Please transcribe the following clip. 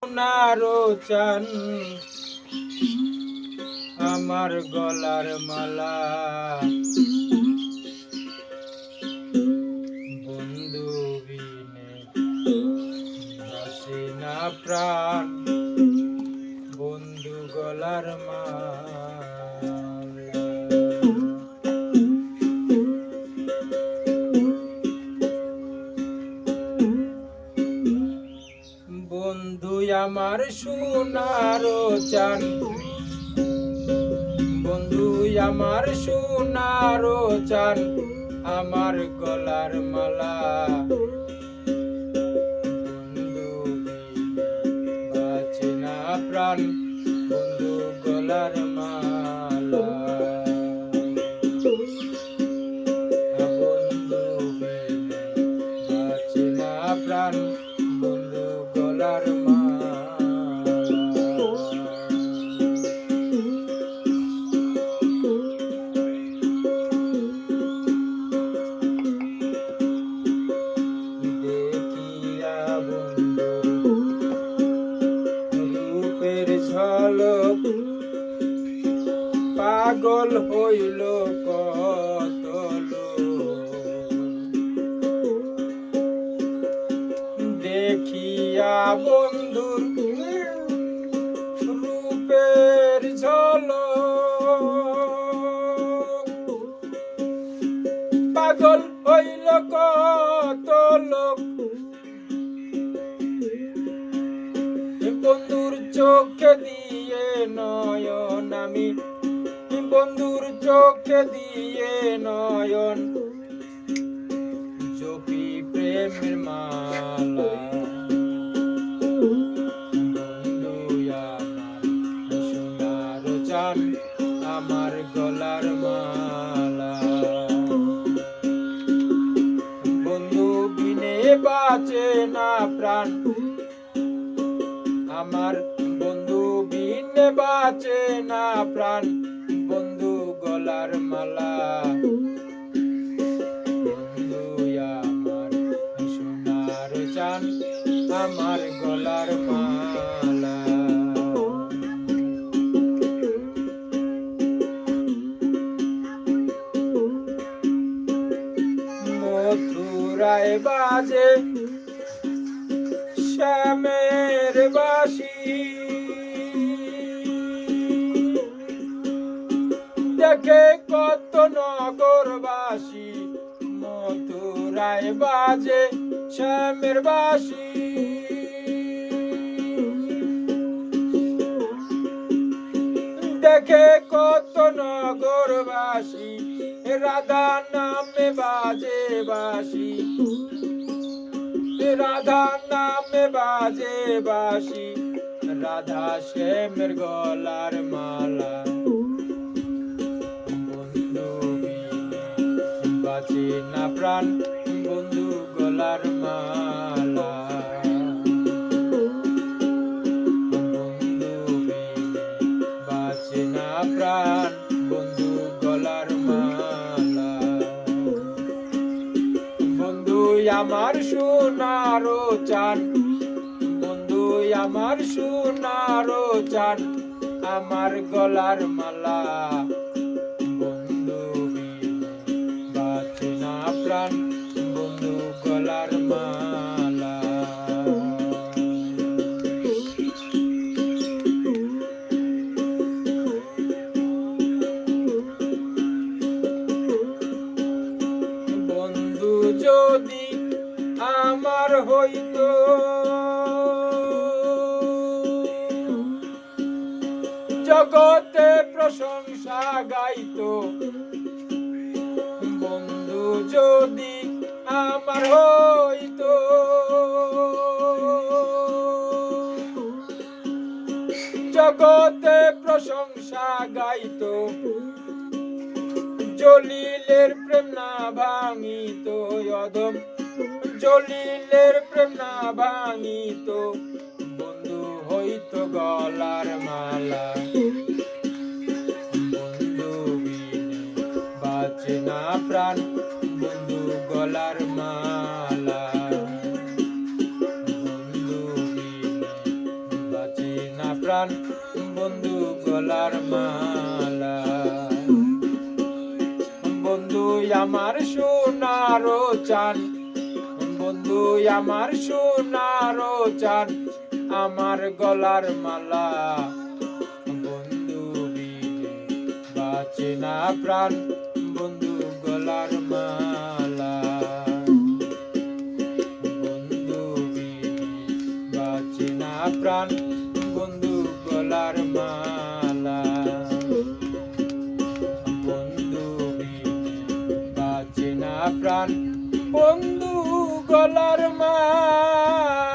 সোনারো চান আমার গলার মালা বন্ধু বিনে ভাসে না প্রাণ বন্ধু গলার মালা বন্ধু আমার সোনারো চান বন্ধু আমার সোনারো চান আমার গলার মালা বন্ধু বাঁচে না প্রাণ বন্ধু গলার মালা বন্ধু বাঁচে না প্রাণ বন্ধু গলার মালা ঝলক পাগল হইল কত দেখিয়া বন্ধুর রূপের ঝলক পাগল হইল কত লোক বন্ধুর চোখে দিয়ে নয়ন আমি বন্ধুর চোখে দিয়ে নয়ন জপি প্রেমের মালা বন্ধু আমার সোনার চান আমার গলার মালা বন্ধু বিনে বাঁচে না প্রাণ আমার বন্ধু বিনে বাঁচে না প্রাণ বন্ধু গলার মালা বন্ধু আমার সোনার চান আমার গলার মালা মথুরায় বাজে শ্যামের বাঁশি দেখে কত নগরবাসী মথুরায় বাজে শ্যামের বাঁশি দেখে কত নগরবাসী রাধা নামে বাজে বাঁশি রাধা নামে বাজে বাঁশি রাধা শ্যামের গলার মালা বন্ধু বাঁচে না প্রাণ বন্ধু গলার মালা বন্ধু বাঁচে না প্রাণ বন্ধু গলার মালা বন্ধু আমার সোনারো চান বন্ধু আমার সোনারো চান আমার গলার মালা বন্ধু বাঁচে না প্রাণ বন্ধু গলার মালা বন্ধু যদি আমার হইতো জগতে প্রশংসা গাইতো বন্ধু যদি আমার হইতো জগতে প্রশংসা গাইতো জলিলের প্রেম না ভাঙিত অধম জলিলের প্রেম না ভাঙিত বন্ধু হইতো গলার মালা বন্ধু বিনে বাঁচে না প্রাণ বন্ধু গলার মালা বন্ধু বিনে প্রাণ বন্ধু গলার মালা। বন্ধু আমার সোনারো চান, বন্ধু আমার সোনারো চান, আমার গলার মালা। বন্ধু বিনে বাঁচে না প্রাণ বন্ধু গলার মালা। বন্ধু বিনে বাঁচে না প্রাণ বন্ধু গলার মালা। বন্ধু বিনে বাঁচে না প্রাণ বন্ধু গলার মালা।